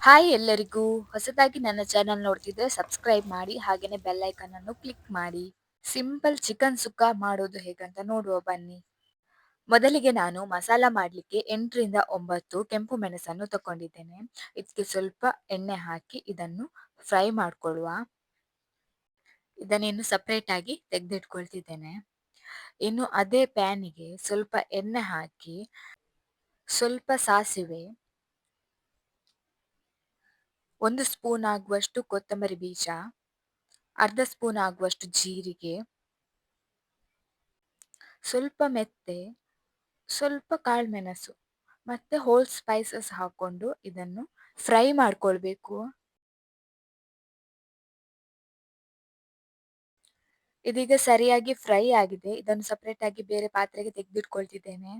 Hi ಎಲ್ಲರಿಗೂ. ಹೊಸದಾಗಿ ನನ್ನ ಚಾನಲ್ ನೋಡ್ತಿದ್ರೆ ಸಬ್ಸ್ಕ್ರೈಬ್ ಮಾಡಿ, ಹಾಗೇನೆ ಬೆಲ್ ಐಕಾನ್ ಅನ್ನು ಕ್ಲಿಕ್ ಮಾಡಿ. ಸಿಂಪಲ್ ಚಿಕನ್ ಸುಕ್ಕ ಮಾಡೋದು ಹೇಗಂತ ನೋಡುವ ಬನ್ನಿ. ಮೊದಲಿಗೆ ನಾನು ಮಸಾಲ ಮಾಡಲಿಕ್ಕೆ 8ರಿಂದ 9 ಕೆಂಪು ಮೆಣಸನ್ನು ತಗೊಂಡಿದ್ದೇನೆ. ಇದಕ್ಕೆ ಸ್ವಲ್ಪ ಎಣ್ಣೆ ಹಾಕಿ ಇದನ್ನು ಫ್ರೈ ಮಾಡ್ಕೊಳ್ಳುವ. ಇದನ್ನೇನು ಸಪ್ರೇಟ್ ಆಗಿ ತೆಗೆದಿಟ್ಕೊಳ್ತಿದ್ದೇನೆ. ಇನ್ನು ಅದೇ ಪ್ಯಾನಿಗೆ ಸ್ವಲ್ಪ ಎಣ್ಣೆ ಹಾಕಿ, ಸ್ವಲ್ಪ ಸಾಸಿವೆ, 1 ಸ್ಪೂನ್ ಆಗುವಷ್ಟು ಕೊತ್ತಂಬರಿ ಬೀಜ, ಅರ್ಧ ಸ್ಪೂನ್ ಆಗುವಷ್ಟು ಜೀರಿಗೆ, ಸ್ವಲ್ಪ ಮೆಂತೆ, ಸ್ವಲ್ಪ ಕಾಳುಮೆಣಸು ಮತ್ತೆ ಹೋಲ್ ಸ್ಪೈಸಸ್ ಹಾಕೊಂಡು ಇದನ್ನು ಫ್ರೈ ಮಾಡ್ಕೊಳ್ಬೇಕು. ಇದೀಗ ಸರಿಯಾಗಿ ಫ್ರೈ ಆಗಿದೆ. ಇದನ್ನು ಸಪರೇಟ್ ಆಗಿ ಬೇರೆ ಪಾತ್ರೆಗೆ ತೆಗೆದಿಟ್ಕೊಳ್ತಿದ್ದೇನೆ.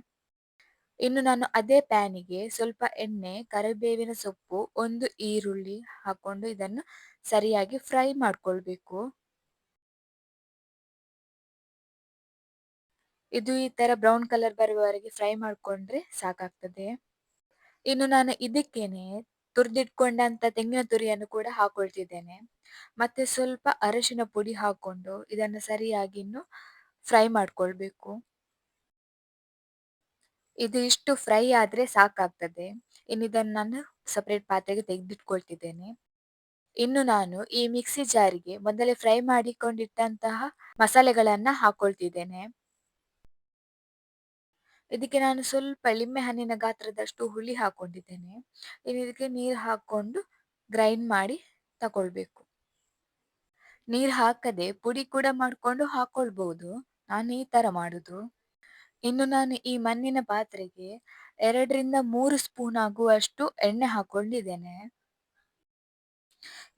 ಇನ್ನು ನಾನು ಅದೇ ಪ್ಯಾನಿಗೆ ಸ್ವಲ್ಪ ಎಣ್ಣೆ, ಕರಿಬೇವಿನ ಸೊಪ್ಪು, 1 ಈರುಳ್ಳಿ ಹಾಕೊಂಡು ಇದನ್ನು ಸರಿಯಾಗಿ ಫ್ರೈ ಮಾಡ್ಕೊಳ್ಬೇಕು. ಇದು ಈ ತರ ಬ್ರೌನ್ ಕಲರ್ ಬರುವವರೆಗೆ ಫ್ರೈ ಮಾಡ್ಕೊಂಡ್ರೆ ಸಾಕಾಗ್ತದೆ. ಇನ್ನು ನಾನು ಇದಕ್ಕೇನೆ ತುರಿದಿಟ್ಕೊಂಡಂತ ತೆಂಗಿನ ತುರಿಯನ್ನು ಕೂಡ ಹಾಕೊಳ್ತಿದ್ದೇನೆ. ಮತ್ತೆ ಸ್ವಲ್ಪ ಅರಶಿನ ಪುಡಿ ಹಾಕೊಂಡು ಇದನ್ನು ಸರಿಯಾಗಿ ಇನ್ನು ಫ್ರೈ ಮಾಡ್ಕೊಳ್ಬೇಕು. ಇದು ಇಷ್ಟು ಫ್ರೈ ಆದ್ರೆ ಸಾಕಾಗ್ತದೆ. ಇನ್ನು ಇದನ್ನು ನಾನು ಸಪರೇಟ್ ಪಾತ್ರೆಗೆ ತೆಗೆದಿಟ್ಕೊಳ್ತಿದ್ದೇನೆ. ಇನ್ನು ನಾನು ಈ ಮಿಕ್ಸಿ ಜಾರಿಗೆ ಮೊದಲೇ ಫ್ರೈ ಮಾಡಿಕೊಂಡಿಟ್ಟಂತಹ ಮಸಾಲೆಗಳನ್ನ ಹಾಕೊಳ್ತಿದ್ದೇನೆ. ಇದಕ್ಕೆ ನಾನು ಸ್ವಲ್ಪ ಲಿಂಬೆ ಹಣ್ಣಿನ ಗಾತ್ರದಷ್ಟು ಹುಳಿ ಹಾಕೊಂಡಿದ್ದೇನೆ. ಇನ್ನು ಇದಕ್ಕೆ ನೀರು ಹಾಕೊಂಡು ಗ್ರೈಂಡ್ ಮಾಡಿ ತಕೊಳ್ಬೇಕು. ನೀರು ಹಾಕದೆ ಪುಡಿ ಕೂಡ ಮಾಡ್ಕೊಂಡು ಹಾಕೊಳ್ಬಹುದು. ನಾನು ಈ ತರ ಮಾಡುದು. ಇನ್ನು ನಾನು ಈ ಮಣ್ಣಿನ ಪಾತ್ರೆಗೆ 2ರಿಂದ 3 ಸ್ಪೂನ್ ಆಗುವಷ್ಟು ಎಣ್ಣೆ ಹಾಕೊಂಡಿದ್ದೇನೆ.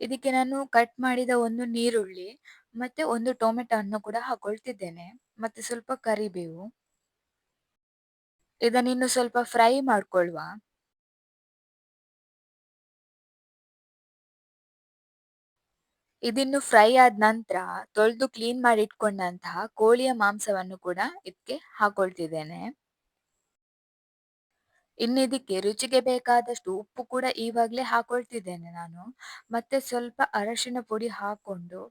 ಇದಕ್ಕೆ ನಾನು ಕಟ್ ಮಾಡಿದ 1 ನೀರುಳ್ಳಿ ಮತ್ತೆ 1 ಟೊಮೆಟೊ ಅನ್ನು ಕೂಡ ಹಾಕೊಳ್ತಿದ್ದೇನೆ. ಮತ್ತೆ ಸ್ವಲ್ಪ ಕರಿಬೇವು. ಇದನ್ನಿನ್ನು ಸ್ವಲ್ಪ ಫ್ರೈ ಮಾಡ್ಕೊಳ್ಳುವ. ಇದಿನ್ನು ಫ್ರೈ ಆದ ನಂತರ ತೊಳೆದು ಕ್ಲೀನ್ ಮಾಡಿ ಇಟ್ಕೊಂಡಂತಹ ಕೋಳಿಯ ಮಾಂಸವನ್ನು ಕೂಡ ಇದಕ್ಕೆ ಹಾಕೊಳ್ತಿದ್ದೇನೆ. ಇನ್ನು ಇದಕ್ಕೆ ರುಚಿಗೆ ಬೇಕಾದಷ್ಟು ಉಪ್ಪು ಕೂಡ ಇವಾಗಲೇ ಹಾಕೊಳ್ತಿದ್ದೇನೆ ನಾನು. ಮತ್ತೆ ಸ್ವಲ್ಪ ಅರಶಿನ ಪುಡಿ ಹಾಕೊಂಡು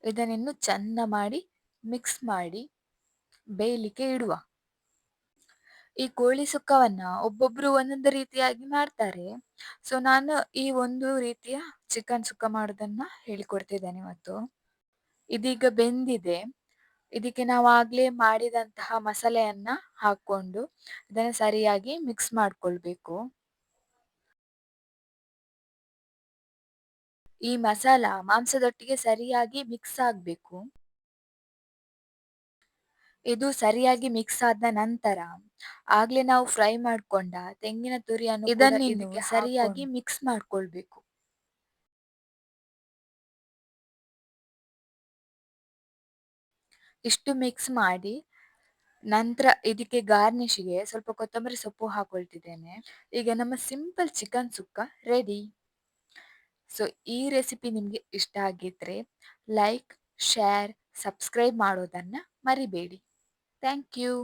ಇದನ್ನಿನ್ನು ಚಂದ ಮಾಡಿ ಮಿಕ್ಸ್ ಮಾಡಿ ಬೇಯಲಿಕ್ಕೆ ಇಡುವ. ಈ ಕೋಳಿ ಸುಕ್ಕವನ್ನ ಒಬ್ಬೊಬ್ರು ಒಂದೊಂದು ರೀತಿಯಾಗಿ ಮಾಡ್ತಾರೆ. ಸೊ ನಾನು ಈ ಒಂದು ರೀತಿಯ ಚಿಕನ್ ಸುಕ್ಕ ಮಾಡೋದನ್ನ ಹೇಳಿಕೊಡ್ತಿದ್ದೇನೆ ಇವತ್ತು. ಇದೀಗ ಬೆಂದಿದೆ. ಇದಕ್ಕೆ ನಾವು ಆಗ್ಲೇ ಮಾಡಿದಂತಹ ಮಸಾಲೆಯನ್ನ ಹಾಕೊಂಡು ಇದನ್ನು ಸರಿಯಾಗಿ ಮಿಕ್ಸ್ ಮಾಡ್ಕೊಳ್ಬೇಕು. ಈ ಮಸಾಲ ಮಾಂಸದೊಟ್ಟಿಗೆ ಸರಿಯಾಗಿ ಮಿಕ್ಸ್ ಆಗ್ಬೇಕು. ಇದು ಸರಿಯಾಗಿ ಮಿಕ್ಸ್ ಆದ ನಂತರ ಆಗ್ಲೇ ನಾವು ಫ್ರೈ ಮಾಡ್ಕೊಂಡ ತೆಂಗಿನ ತುರಿಯನ್ನು ಇದನ್ನು ಸರಿಯಾಗಿ ಮಿಕ್ಸ್ ಮಾಡ್ಕೊಳ್ಬೇಕು. ಇಷ್ಟು ಮಿಕ್ಸ್ ಮಾಡಿ ನಂತರ ಇದಕ್ಕೆ ಗಾರ್ನಿಷ್ಗೆ ಸ್ವಲ್ಪ ಕೊತ್ತಂಬರಿ ಸೊಪ್ಪು ಹಾಕೊಳ್ತಿದ್ದೇನೆ. ಈಗ ನಮ್ಮ simple chicken sukka ready. So ಈ ರೆಸಿಪಿ ನಿಮಗೆ ಇಷ್ಟ ಆಗಿದ್ರೆ ಲೈಕ್, ಶೇರ್, ಸಬ್ಸ್ಕ್ರೈಬ್ ಮಾಡೋದನ್ನ ಮರಿಬೇಡಿ. Thank you.